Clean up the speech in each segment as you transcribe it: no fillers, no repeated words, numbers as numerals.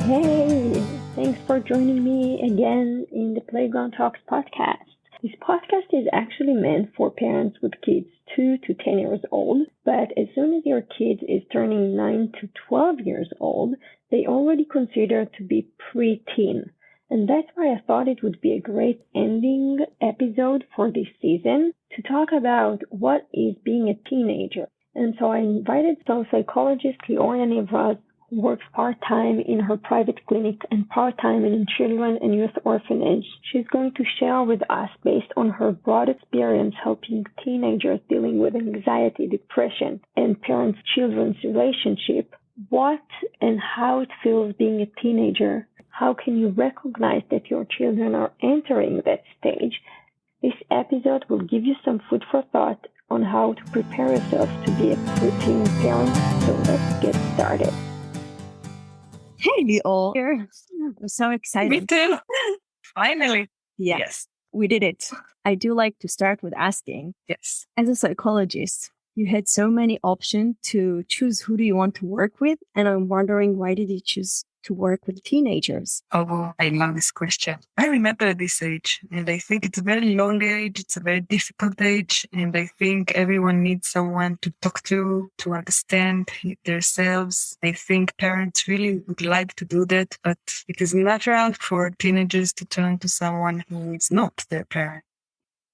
Hey, thanks for joining me again in the Playground Talks podcast. This podcast is actually meant for parents with kids 2 to 10 years old, but as soon as your kid is turning 9 to 12 years old, they already consider to be preteen. And that's why I thought it would be a great ending episode for this season to talk about what is being a teenager. And so I invited psychologist Lior Yaniv Raz, who works part-time in her private clinic and part-time in a children and youth orphanage. She's going to share with us, based on her broad experience helping teenagers dealing with anxiety, depression, and parents-children's relationship, what and how it feels being a teenager. How can you recognize that your children are entering that stage? This episode will give you some food for thought on how to prepare yourself to be a preteen parent. So let's get started. Hey, Lior. I'm so excited. Me too. Finally. Yes, we did it. I do like to start with asking. Yes. As a psychologist, you had so many options to choose who do you want to work with. And I'm wondering, why did you choose to work with teenagers? Oh, I love this question. I remember this age, and I think it's a very lonely age. It's a very difficult age, and I think everyone needs someone to talk to understand themselves. I think parents really would like to do that, but it is natural for teenagers to turn to someone who is not their parent.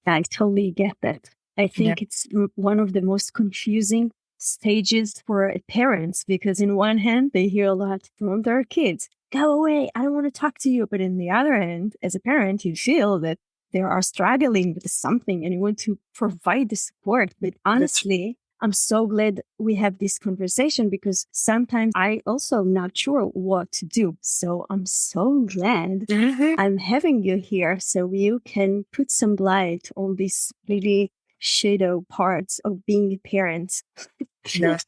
I totally get that. I think it's one of the most confusing stages for parents, because in one hand, they hear a lot from their kids. Go away, I don't want to talk to you. But in the other hand, as a parent, you feel that they are struggling with something and you want to provide the support. But honestly, I'm so glad we have this conversation, because sometimes I also not sure what to do. So I'm so glad I'm having you here so you can put some light on these really shadow parts of being a parent. Yes.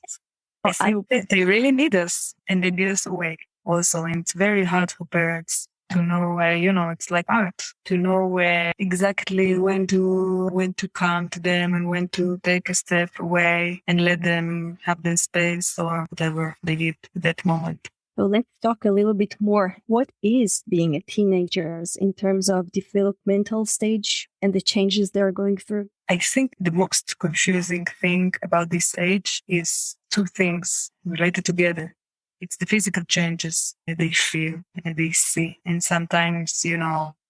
I think that they really need us, and they need us awake also. And it's very hard for parents to know where, it's like art, to know where exactly when to come to them and when to take a step away and let them have their space or whatever they need at that moment. So let's talk a little bit more. What is being a teenager in terms of developmental stage and the changes they're going through? I think the most confusing thing about this age is two things related together. It's the physical changes that they feel and they see. And sometimes,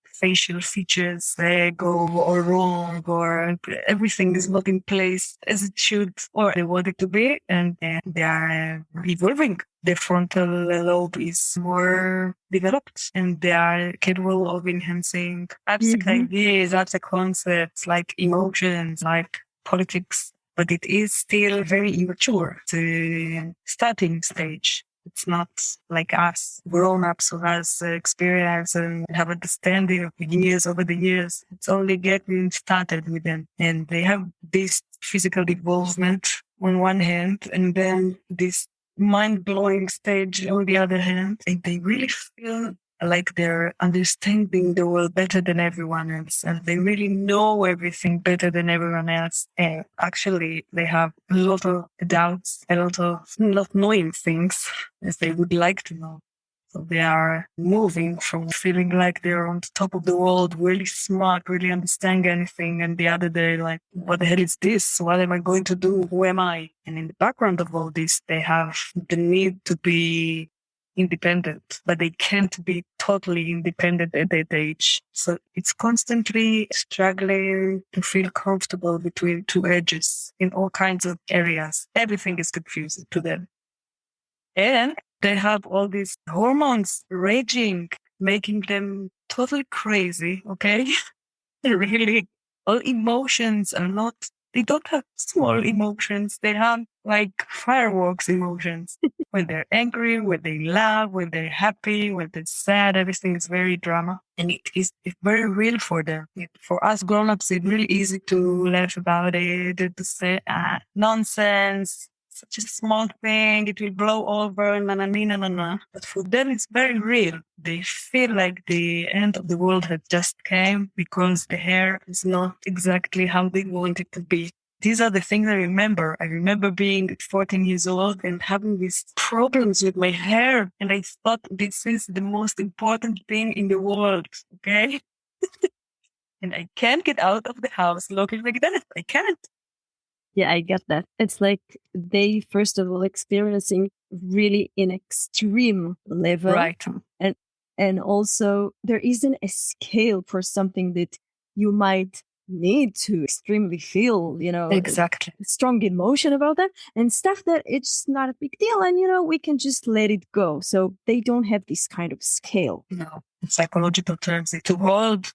facial features, they go or wrong, or everything is not in place as it should or they want it to be. And they are evolving. The frontal lobe is more developed, and they are capable of enhancing abstract ideas, abstract concepts like emotions, like politics. But it is still very immature. It's a starting stage. It's not like us, grownups who has experience and have understanding of years over the years. It's only getting started with them. And they have this physical involvement on one hand, and then this mind-blowing stage on the other hand. And they really feel like they're understanding the world better than everyone else, and they really know everything better than everyone else. And actually, they have a lot of doubts, a lot of not knowing things as they would like to know. So they are moving from feeling like they're on the top of the world, really smart, really understanding anything, and the other day, like, what the hell is this? What am I going to do? Who am I? And in the background of all this, they have the need to be independent, but they can't be totally independent at that age. So it's constantly struggling to feel comfortable between two edges in all kinds of areas. Everything is confusing to them. And they have all these hormones raging, making them totally crazy, okay? Really, all emotions are not, they don't have small emotions. They have like fireworks emotions. When they're angry, when they laugh, when they're happy, when they're sad, everything is very drama. And it's very real for them. For us grown-ups, it's really easy to laugh about it, to say, nonsense, such a small thing, it will blow over, na. But for them, it's very real. They feel like the end of the world had just came because the hair is not exactly how they want it to be. these are the things I remember. I remember being 14 years old and having these problems with my hair. And I thought this is the most important thing in the world. Okay. And I can't get out of the house looking like that. I can't. Yeah, I get that. It's like they, first of all, experiencing really an extreme level. Right. And also there isn't a scale for something that you might need to extremely feel, Exactly. strong emotion about that and stuff that it's not a big deal. And, we can just let it go. So they don't have this kind of scale. No, in psychological terms, to hold.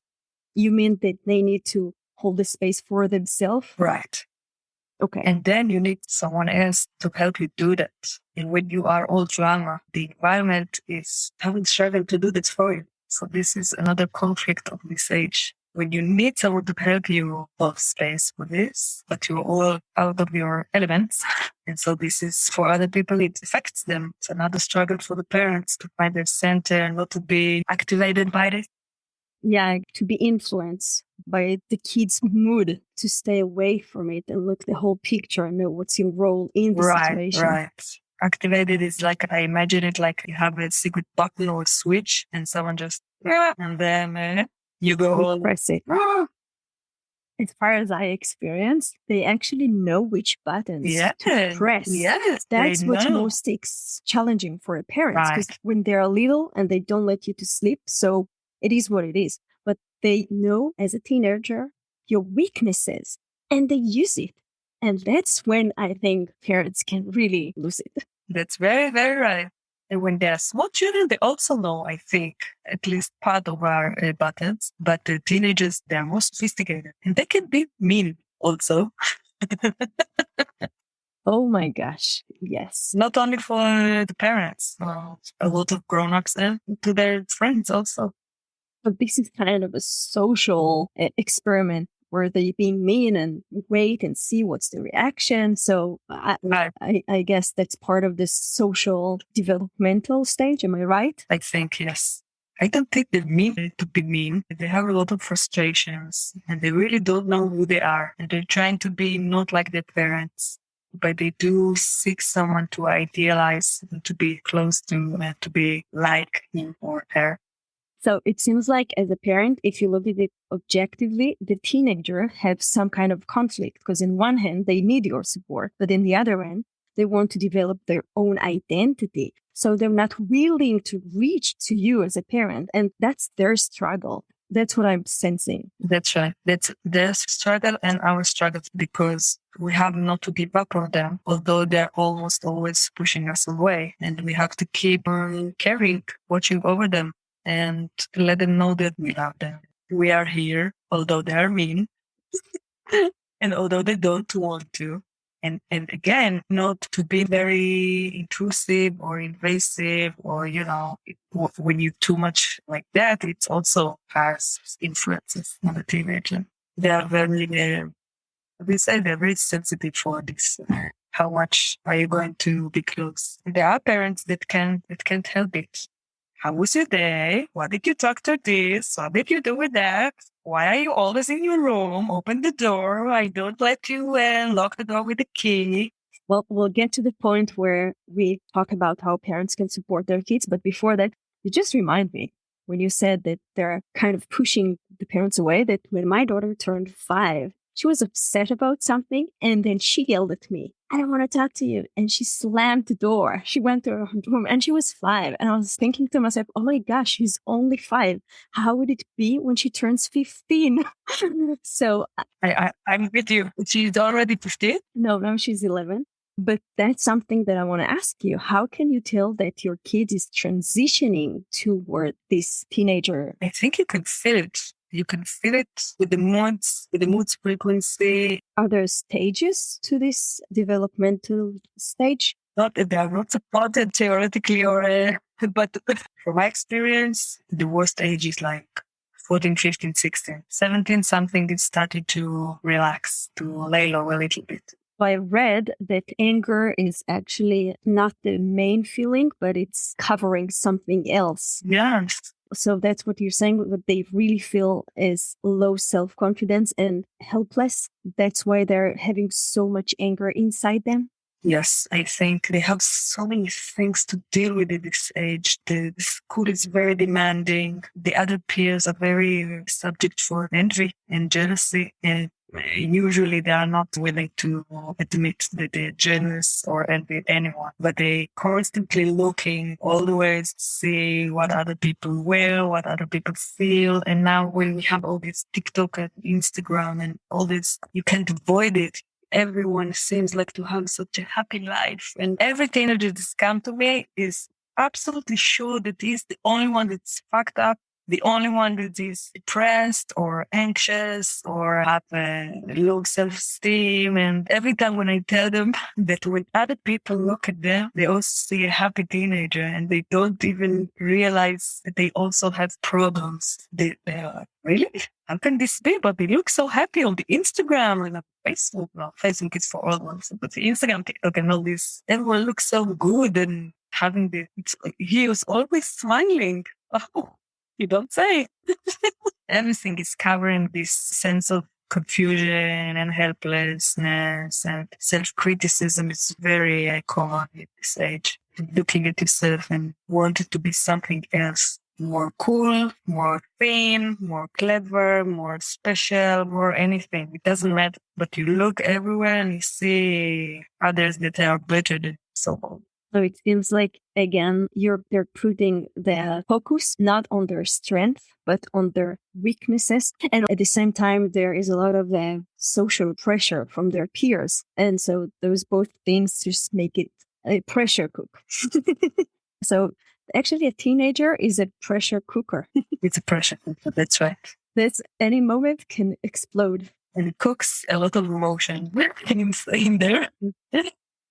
You mean that they need to hold the space for themselves? Right. Okay. And then you need someone else to help you do that. And when you are all drama, the environment is having struggled to do this for you. So this is another conflict of this age. When you need someone to help you hold space for this, but you're all out of your elements. And so this is for other people, it affects them. It's another struggle for the parents to find their center and not to be activated by this. Yeah, to be influenced by the kid's mood, to stay away from it and look the whole picture and know what's your role in the situation. Right. Activated is like, I imagine it like you have a secret button or switch and someone just, and then you go press it. As far as I experienced, they actually know which buttons to press. Yes, that's what's most challenging for the parents, because when they're little and they don't let you to sleep, so it is what it is. But they know as a teenager your weaknesses and they use it. And that's when I think parents can really lose it. That's very, very right. And when they're small children, they also know, I think, at least part of our buttons. But the teenagers, they're more sophisticated and they can be mean also. Oh my gosh. Yes. Not only for the parents, a lot of grown-ups and to their friends also. But this is kind of a social experiment where they're being mean and wait and see what's the reaction. So I guess that's part of this social developmental stage. Am I right? I think, yes. I don't think they mean to be mean. They have a lot of frustrations and they really don't know who they are. And they're trying to be not like their parents. But they do seek someone to idealize, to be close to, and to be like him or her. So it seems like as a parent, if you look at it objectively, the teenager has some kind of conflict because in one hand, they need your support, but in the other hand, they want to develop their own identity. So they're not willing to reach to you as a parent. And that's their struggle. That's what I'm sensing. That's right. That's their struggle and our struggle because we have not to give up on them, although they're almost always pushing us away. And we have to keep caring, watching over them. And let them know that we love them. We are here, although they are mean, and although they don't want to. And again, not to be very intrusive or invasive or, when you too much like that, it also has influences on the teenager. They are they're very sensitive for this. How much are you going to be close? There are parents that can't help it. How was your day? What did you talk to this? What did you do with that? Why are you always in your room? Open the door. I don't let you in. Lock the door with the key. Well, we'll get to the point where we talk about how parents can support their kids. But before that, you just remind me when you said that they're kind of pushing the parents away, that when my daughter turned 5, she was upset about something. And then she yelled at me, I don't want to talk to you. And she slammed the door. She went to her room and she was 5. And I was thinking to myself, oh my gosh, she's only 5. How would it be when she turns 15? So I'm with you. She's already 15? No, she's 11. But that's something that I want to ask you. How can you tell that your kid is transitioning toward this teenager? I think you can feel it. You can feel it with the mood's frequency. Are there stages to this developmental stage? Not that they are not supported theoretically but from my experience, the worst age is like 14, 15, 16. 17 something is starting to relax, to lay low a little bit. I read that anger is actually not the main feeling, but it's covering something else. Yes. So that's what you're saying. What they really feel is low self-confidence and helpless. That's why they're having so much anger inside them. Yes, I think they have so many things to deal with at this age. The school is very demanding. The other peers are very subject for envy and jealousy. And usually they are not willing to admit that they're jealous or envy anyone, but they constantly looking all the ways to see what other people wear, what other people feel. And now when we have all this TikTok and Instagram and all this, you can't avoid it. Everyone seems like to have such a happy life. And every teenager that's come to me is absolutely sure that he's the only one that's fucked up, the only one that is depressed or anxious or have a low self-esteem. And every time when I tell them that when other people look at them, they also see a happy teenager and they don't even realize that they also have problems. They are like, really? How can this be? But they look so happy on the Instagram and on Facebook. Well, Facebook is for all ones, but the Instagram, TikTok and all this, everyone looks so good and having he was always smiling. Oh, you don't say. Everything is covering this sense of confusion and helplessness, and self-criticism is very common at this age. Looking at yourself and wanting to be something else. More cool, more thin, more clever, more special, more anything. It doesn't matter. But you look everywhere and you see others that are better than so. So it seems like, again, they're putting the focus not on their strength, but on their weaknesses. And at the same time, there is a lot of social pressure from their peers. And so those both things just make it a pressure cook. So actually, a teenager is a pressure cooker. It's a pressure cooker, that's right. That's any moment can explode. And it cooks a lot of emotion in there.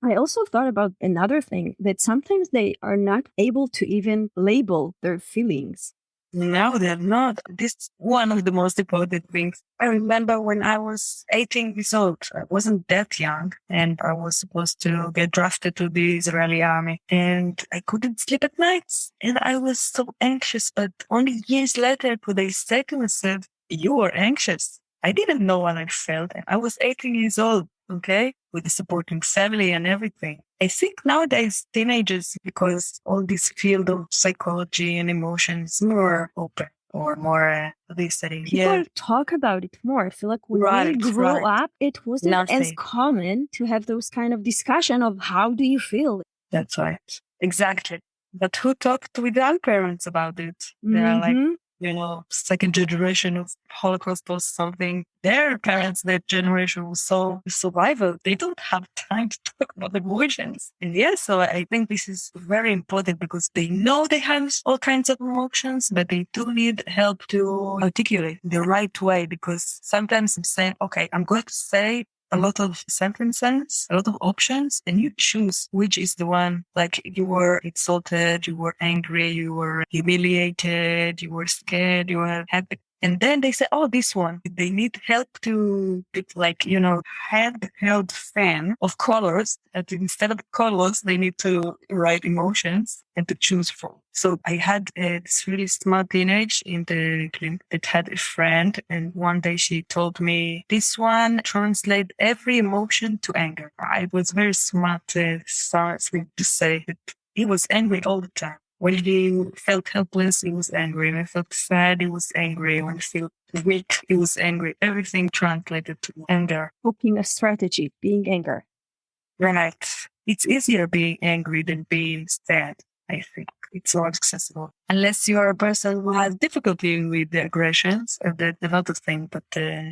I also thought about another thing, that sometimes they are not able to even label their feelings. No, they're not. This is one of the most important things. I remember when I was 18 years old, I wasn't that young, and I was supposed to get drafted to the Israeli army, and I couldn't sleep at nights. And I was so anxious, but only years later could I say to myself, you were anxious. I didn't know what I felt. I was 18 years old, okay, with a supporting family and everything. I think nowadays teenagers, because all this field of psychology and emotions is more open or more, People talk about it more. I feel like when we grew up, it wasn't as common to have those kind of discussion of how do you feel. That's right. Exactly. But who talked with their parents about it? They're like, second generation of Holocaust or something. Their parents, their generation was so survival. They don't have time to talk about emotions. And so I think this is very important because they know they have all kinds of emotions, but they do need help to articulate the right way, because sometimes I'm saying, okay, I'm going to say a lot of sentences, a lot of options, and you choose which is the one. Like you were insulted, you were angry, you were humiliated, you were scared, you were happy. And then they say, oh, this one. They need help to, handheld fan of colors. And instead of colors, they need to write emotions and to choose from. So I had this really smart teenage in the clinic that had a friend. And one day she told me, this one translates every emotion to anger. It was very smart to say that he was angry all the time. When he felt helpless, he was angry. When he felt sad, he was angry. When he felt weak, he was angry. Everything translated to anger. Coping a strategy, being anger. Right. It's easier being angry than being sad, I think. It's more accessible. Unless you are a person who has difficulty with the aggressions, that's another thing. But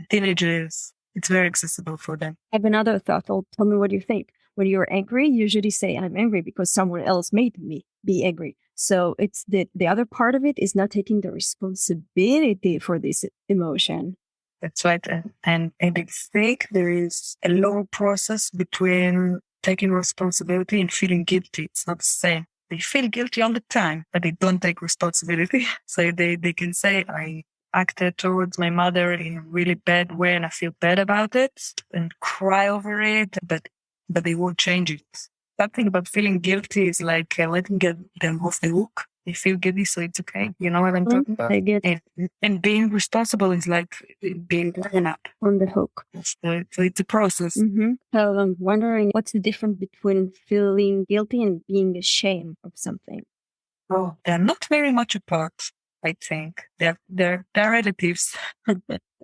teenagers, it's very accessible for them. I have another thought. Tell me what you think. When you're angry, you usually say, I'm angry because someone else made me be angry. So it's the other part of it is not taking the responsibility for this emotion. That's right. And I think there is a long process between taking responsibility and feeling guilty. It's not the same. They feel guilty all the time, but they don't take responsibility. So they can say, I acted towards my mother in a really bad way and I feel bad about it and cry over it, but they won't change it. Something about feeling guilty is like letting them off the hook. They feel guilty, so it's okay. You know what I'm talking about? I get And being responsible is like being grown up. on the hook. So it's a process. So I'm wondering what's the difference between feeling guilty and being ashamed of something? Oh, they're not very much apart, I think. They're relatives.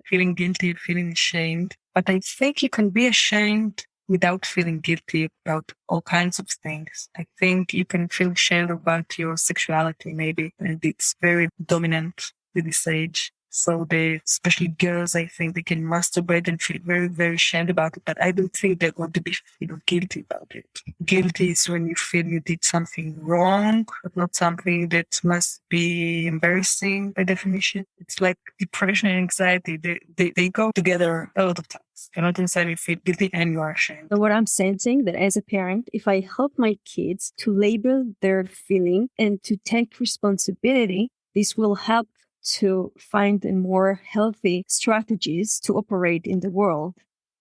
Feeling guilty, feeling ashamed. But I think you can be ashamed without feeling guilty about all kinds of things. I think you can feel ashamed about your sexuality, maybe, and it's very dominant with this age. So especially girls, I think they can masturbate and feel very, very ashamed about it. But I don't think they're going to be guilty about it. Guilty is when you feel you did something wrong, but not something that must be embarrassing by definition. It's like depression and anxiety. They go together a lot of times. You're not necessarily feel guilty and you are ashamed. So what I'm sensing that as a parent, if I help my kids to label their feeling and to take responsibility, this will help to find a more healthy strategies to operate in the world.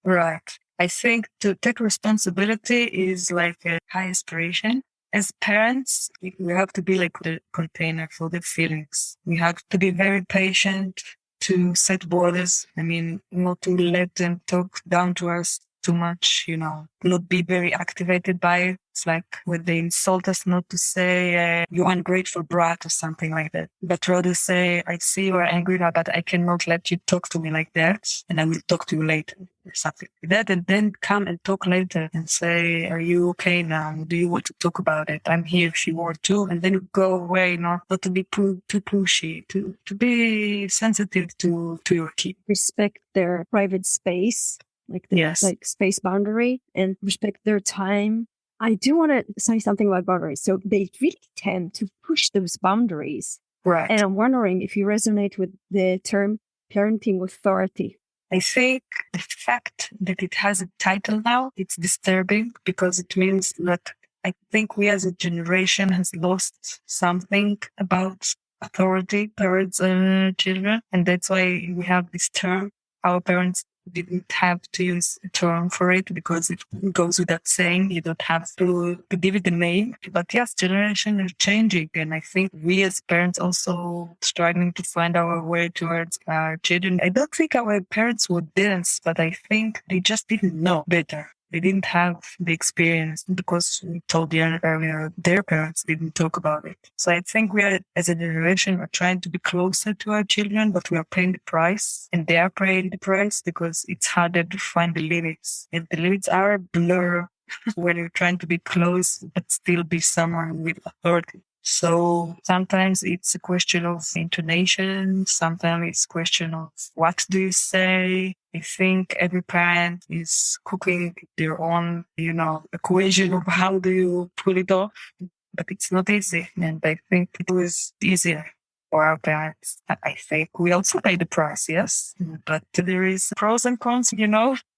Right. I think to take responsibility is like a high aspiration. As parents, we have to be like the container for the feelings. We have to be very patient to set borders. I mean, not to let them talk down to us too much, not be very activated by it. It's like when they insult us, not to say, you ungrateful brat or something like that, but rather say, I see you are angry now, but I cannot let you talk to me like that. And I will talk to you later or something like that. And then come and talk later and say, are you okay now? Do you want to talk about it? I'm here if you want to. And then you go away, not to be too pushy, to be sensitive to your kid. Respect their private space. Like space boundary and respect their time. I do want to say something about boundaries. So they really tend to push those boundaries. Right. And I'm wondering if you resonate with the term parenting authority. I think the fact that it has a title now, it's disturbing because it means that I think we as a generation has lost something about authority towards children. And that's why we have this term. Our parents didn't have to use a term for it because it goes without saying. You don't have to give it a name. But yes, generations are changing. And I think we as parents also struggling to find our way towards our children. I don't think our parents were dense, but I think they just didn't know better. They didn't have the experience because we told you earlier, their parents didn't talk about it. So I think we are, as a generation, are trying to be closer to our children, but we are paying the price and they are paying the price because it's harder to find the limits. And the limits are a blur when you're trying to be close, but still be someone with authority. So sometimes it's a question of intonation. Sometimes it's a question of what do you say? I think every parent is cooking their own, equation of how do you pull it off. But it's not easy. And I think it was easier for our parents. I think we also pay the price, yes. But there is pros and cons,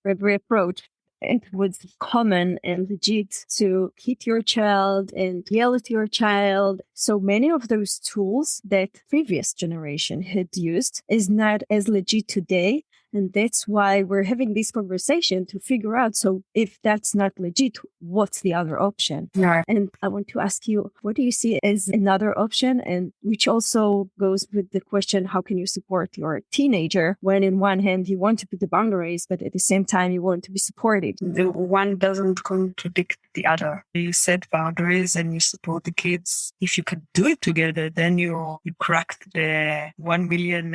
Every approach. It was common and legit to hit your child and yell at your child. So many of those tools that previous generation had used is not as legit today. And that's why we're having this conversation to figure out. So if that's not legit, what's the other option? Yeah. And I want to ask you, what do you see as another option? And which also goes with the question, how can you support your teenager when in one hand you want to put the boundaries, but at the same time you want to be supportive? The one doesn't contradict the other. You set boundaries and you support the kids. If you can do it together, then you cracked the 1 million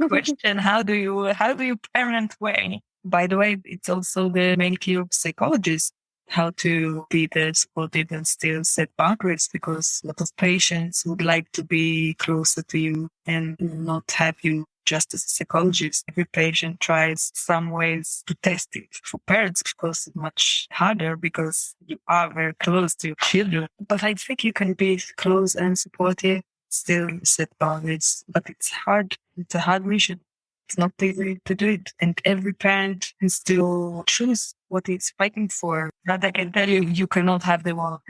question. How do you parent well? By the way, it's also the main key of psychologists, how to be the supportive and still set boundaries, because a lot of patients would like to be closer to you and not have you just as a psychologist. Every patient tries some ways to test it. For parents, of course, it's much harder because you are very close to your children. But I think you can be close and supportive, still set boundaries. But it's hard. It's a hard mission. It's not easy to do it. And every parent can still choose what he's fighting for. That I can tell you, you cannot have them all.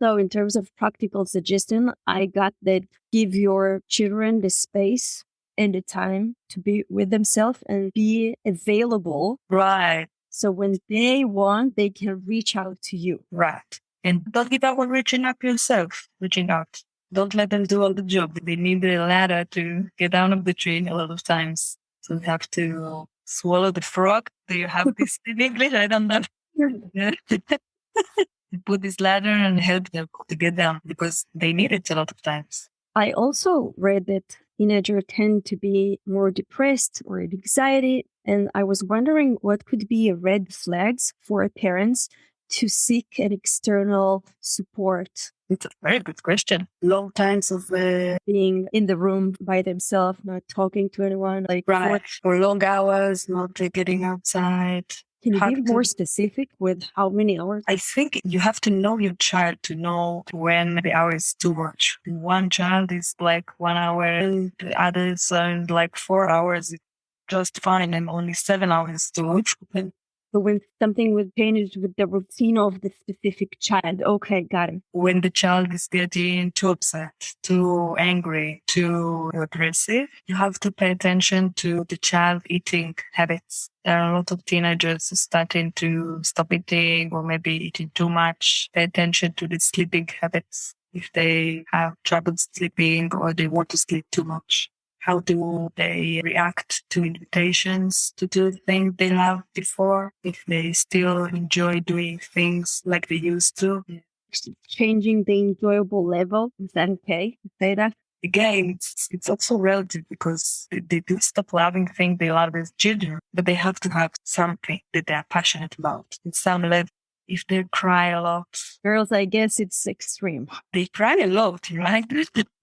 So in terms of practical suggestion, I got that give your children the space and the time to be with themselves and be available. Right. So when they want, they can reach out to you. Right. And don't give up on reaching up yourself, reaching out. Don't let them do all the job. They need a ladder to get down of the tree a lot of times. So you have to swallow the frog. Do you have this in English? I don't know. Put this ladder and help them to get down because they need it a lot of times. I also read that teenagers tend to be more depressed or anxiety. And I was wondering what could be red flags for parents to seek an external support. It's a very good question. Long times of being in the room by themselves, not talking to anyone, like or long hours, not getting outside. Can you be more specific with how many hours? I think you have to know your child to know when the hour is too much. One child is like 1 hour and the others are like 4 hours. It's just fine and only 7 hours too much. So when something would change with the routine of the specific child. Okay, got it. When the child is getting too upset, too angry, too aggressive, you have to pay attention to the child eating habits. There are a lot of teenagers starting to stop eating or maybe eating too much. Pay attention to the sleeping habits. If they have trouble sleeping or they want to sleep too much. How do they react to invitations to do things they loved before? If they still enjoy doing things like they used to. Changing the enjoyable level. Is that okay to say that? Again, it's also relative because they do stop loving things they love as children, but they have to have something that they're passionate about in some level. If they cry a lot. Girls, I guess it's extreme. They cry a lot, right?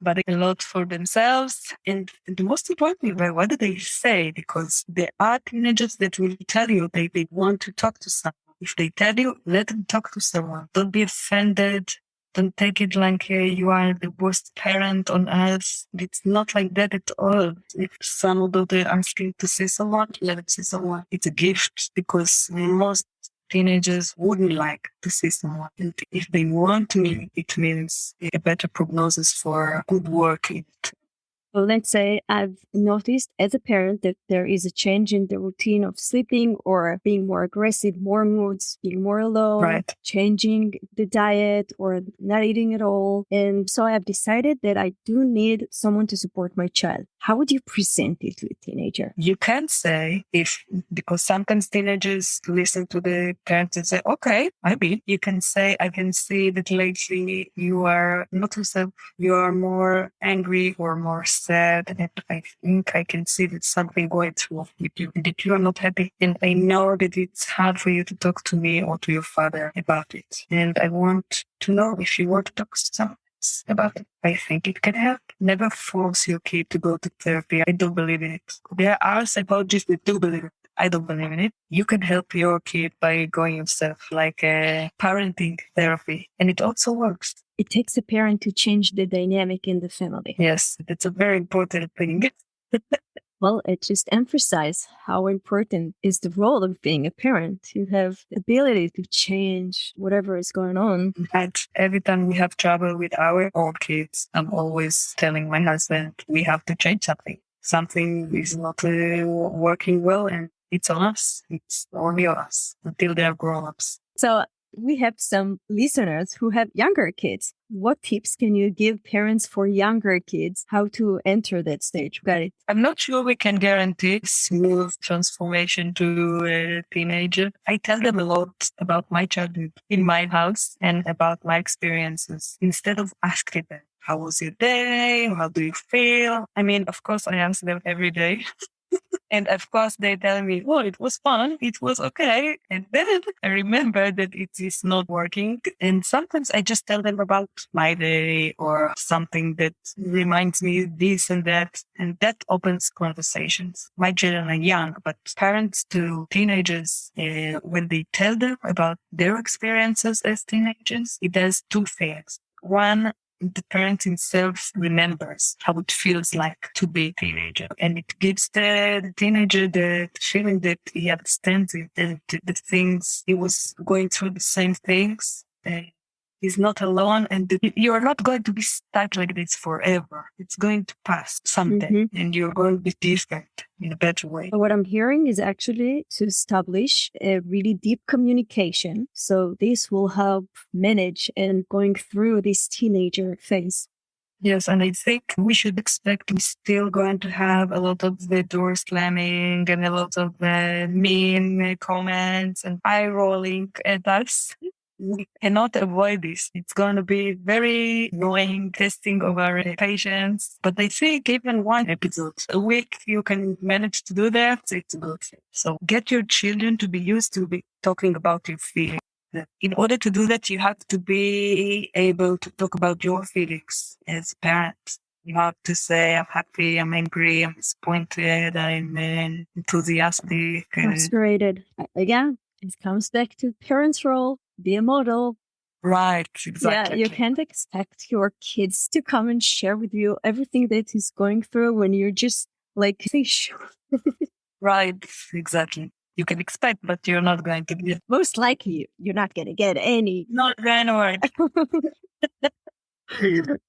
But a lot for themselves. And the most important, what do they say? Because there are teenagers that will tell you they want to talk to someone. If they tell you, let them talk to someone. Don't be offended. Don't take it like you are the worst parent on earth. It's not like that at all. If son or daughter asking to see someone, let them see someone. It's a gift because most teenagers wouldn't like to see someone. And if they want to, it means a better prognosis for good work. Well, let's say I've noticed as a parent that there is a change in the routine of sleeping or being more aggressive, more moods, being more alone, changing the diet or not eating at all. And so I have decided that I do need someone to support my child. How would you present it to a teenager? You can say because sometimes teenagers listen to the parents and say, okay, you can say, I can see that lately you are not yourself, you are more angry or more sad, and I think I can see that something going through with you, that you are not happy, and I know that it's hard for you to talk to me or to your father about it. And I want to know if you want to talk to someone about it. I think it can help. Never force your kid to go to therapy. I don't believe in it. There are psychologists that do believe it. I don't believe in it. You can help your kid by going yourself, like a parenting therapy. And it also works. It takes a parent to change the dynamic in the family. Yes, that's a very important thing. Well, it just emphasizes how important is the role of being a parent. You have the ability to change whatever is going on. And every time we have trouble with our own kids, I'm always telling my husband, we have to change something. Something is not working well, and it's on us. It's only on us until they're grownups. So we have some listeners who have younger kids. What tips can you give parents for younger kids how to enter that stage? Got it. I'm not sure we can guarantee smooth transformation to a teenager. I tell them a lot about my childhood in my house and about my experiences instead of asking them, how was your day? How do you feel? I mean, of course, I answer them every day. And of course, they tell me, oh, it was fun. It was okay. And then I remember that it is not working. And sometimes I just tell them about my day or something that reminds me this and that. And that opens conversations. My children are young, but parents to teenagers, when they tell them about their experiences as teenagers, it does two things. One, the parent himself remembers how it feels like to be a teenager. And it gives the teenager the feeling that he understands it, that the things he was going through the same things. is not alone, and you are not going to be stuck like this forever. It's going to pass someday, and you're going to be different in a better way. What I'm hearing is actually to establish a really deep communication. So this will help manage and going through this teenager phase. Yes, and I think we should expect we're still going to have a lot of the door slamming and a lot of mean comments and eye rolling at us. We cannot avoid this. It's going to be very annoying testing of our patience. But I think even one episode a week, you can manage to do that. It's a good thing. So get your children to be used to be talking about your feelings. In order to do that, you have to be able to talk about your feelings as parents. You have to say, I'm happy, I'm angry, I'm disappointed, I'm enthusiastic. Frustrated. Again, it comes back to parents' role. Be a model. Right, exactly. Yeah, you can't expect your kids to come and share with you everything that he's going through when you're just like fish. Right, exactly. You can expect, but you're not going to get. Most likely, you're not going to get any. Not anyway.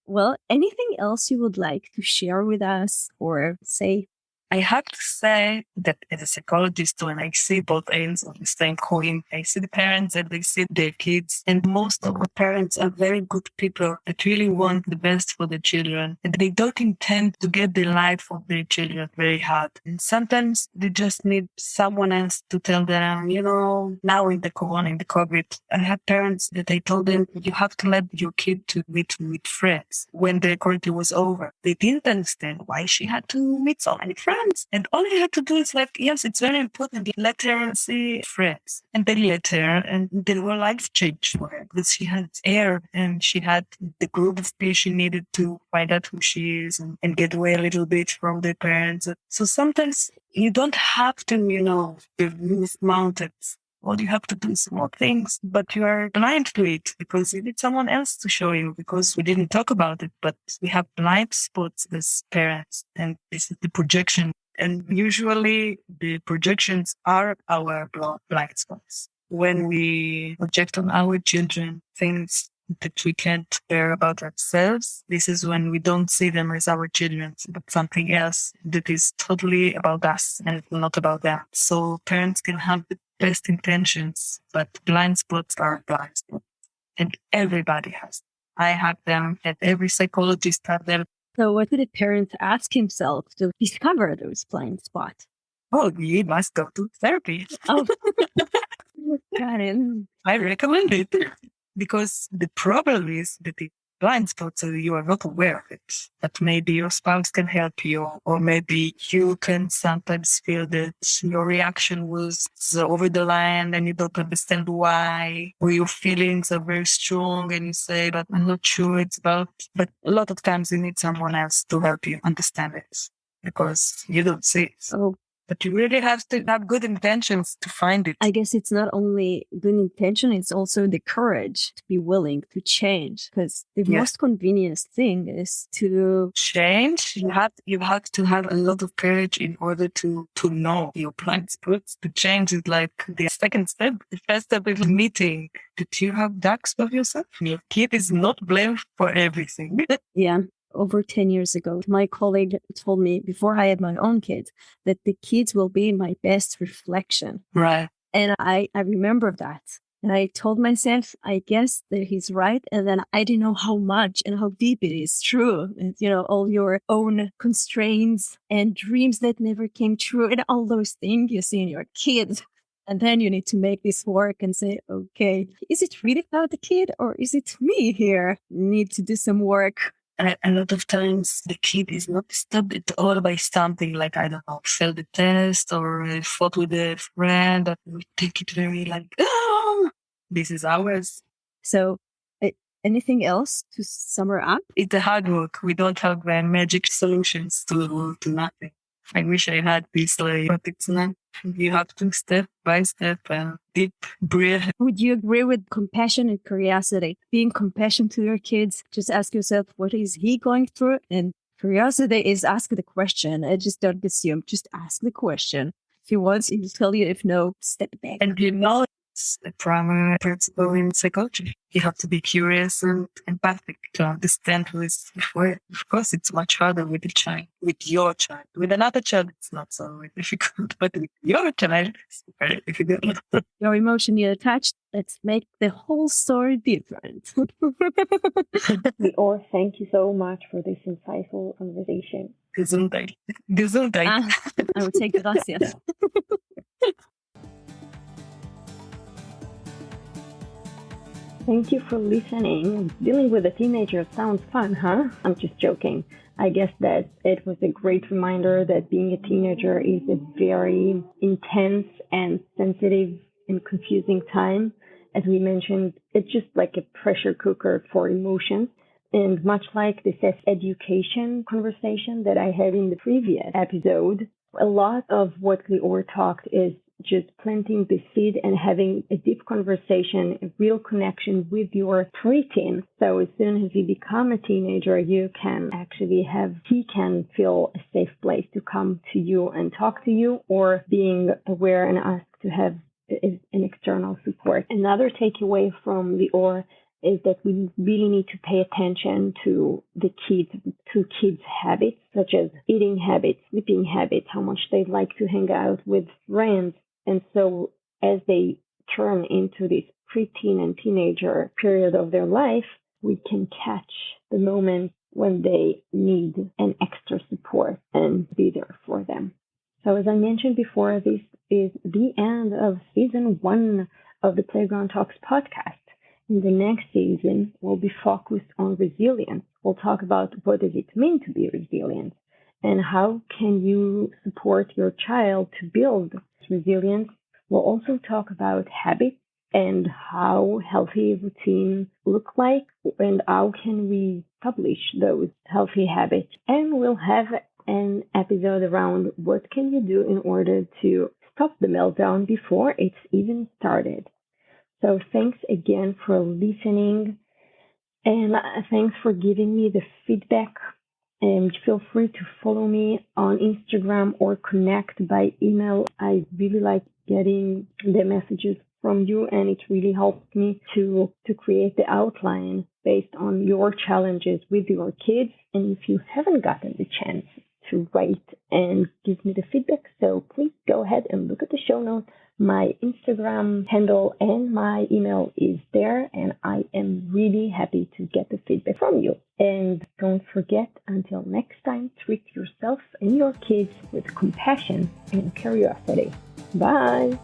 Well, anything else you would like to share with us or say? I have to say that as a psychologist, when I see both ends of the same coin, I see the parents and they see their kids. And most of the parents are very good people that really want the best for their children. And they don't intend to get the life of their children very hard. And sometimes they just need someone else to tell them, now in the corona, in the COVID, I had parents that I told them, you have to let your kid to meet with friends when the quarantine was over. They didn't understand why she had to meet so many friends. And all you have to do is yes, it's very important. Let her see friends. And they let her, and then her life changed for her because she had air and she had the group of people she needed to find out who she is and get away a little bit from their parents. So sometimes you don't have to, move mountains. All you have to do is small things, but you are blind to it because you need someone else to show you because we didn't talk about it, but we have blind spots as parents, and this is the projection. And usually the projections are our blind spots. When we project on our children things that we can't bear about ourselves, this is when we don't see them as our children, but something else that is totally about us and not about them. So parents can have the best intentions, but blind spots are blind spots. And everybody has them. I have them, and every psychologist has them. So what would a parent ask himself to discover those blind spots? Oh, you must go to therapy. Oh, got it. I recommend it. Because the problem is that the blind spots, so you are not aware of it. But maybe your spouse can help you, or maybe you can sometimes feel that your reaction was over the line and you don't understand why, or your feelings are very strong and you say, but I'm not sure it's about. But a lot of times you need someone else to help you understand it because you don't see it. Oh. But you really have to have good intentions to find it. I guess it's not only good intention, it's also the courage to be willing to change. Because the most convenient thing is to change. You have to have a lot of courage in order to know your blind spots. To change is like the second step. The first step is admitting that you have doubts of yourself. Your kid is not blamed for everything. Yeah. Over 10 years ago, my colleague told me before I had my own kids that the kids will be my best reflection. Right. And I remember that. And I told myself, I guess that he's right. And then I didn't know how much and how deep it is true. And, all your own constraints and dreams that never came true and all those things you see in your kids. And then you need to make this work and say, okay, is it really about the kid or is it me here? Need to do some work. And a lot of times the kid is not disturbed at all by something like, I don't know, failed the test or fought with a friend, that we take it very this is ours. So anything else to sum up? It's a hard work. We don't have magic solutions to nothing. I wish I had this, but it's not. You have to step by step and deep breath. Would you agree with compassion and curiosity? Being compassionate to your kids, just ask yourself, what is he going through? And curiosity is ask the question. I just don't assume. Just ask the question. If he wants, he'll tell you. If no, step back. And It's a primary principle in psychology. You have to be curious and empathic to understand who is before you. Of course, it's much harder with a child, with your child. With another child, it's not so difficult, but with your child, it's very difficult. You're emotionally attached. Let's make the whole story different. Lior, thank you so much for this insightful conversation. Gesundheit. Gesundheit. I would say gracias. Thank you for listening. Dealing with a teenager sounds fun, huh? I'm just joking. I guess that it was a great reminder that being a teenager is a very intense and sensitive and confusing time. As we mentioned, it's just like a pressure cooker for emotions. And much like the sex education conversation that I had in the previous episode, a lot of what Lior talked is just planting the seed and having a deep conversation, a real connection with your preteen. So as soon as you become a teenager, he can feel a safe place to come to you and talk to you, or being aware and ask to have an external support. Another takeaway from Lior is that we really need to pay attention to kids' habits, such as eating habits, sleeping habits, how much they like to hang out with friends. And so as they turn into this preteen and teenager period of their life, we can catch the moment when they need an extra support and be there for them. So as I mentioned before, this is the end of season 1 of the Playground Talks podcast. In the next season, we'll be focused on resilience. We'll talk about what does it mean to be resilient and how can you support your child to build resilience. We'll also talk about habits and how healthy routines look like and how can we publish those healthy habits. And we'll have an episode around what can you do in order to stop the meltdown before it's even started. So thanks again for listening, and thanks for giving me the feedback. And feel free to follow me on Instagram or connect by email. I really like getting the messages from you, and it really helps me to create the outline based on your challenges with your kids. And if you haven't gotten the chance to write and give me the feedback, so please go ahead and look at the show notes. My Instagram handle and my email is there, and I am really happy to get the feedback from you. And don't forget, until next time, treat yourself and your kids with compassion and curiosity. Bye!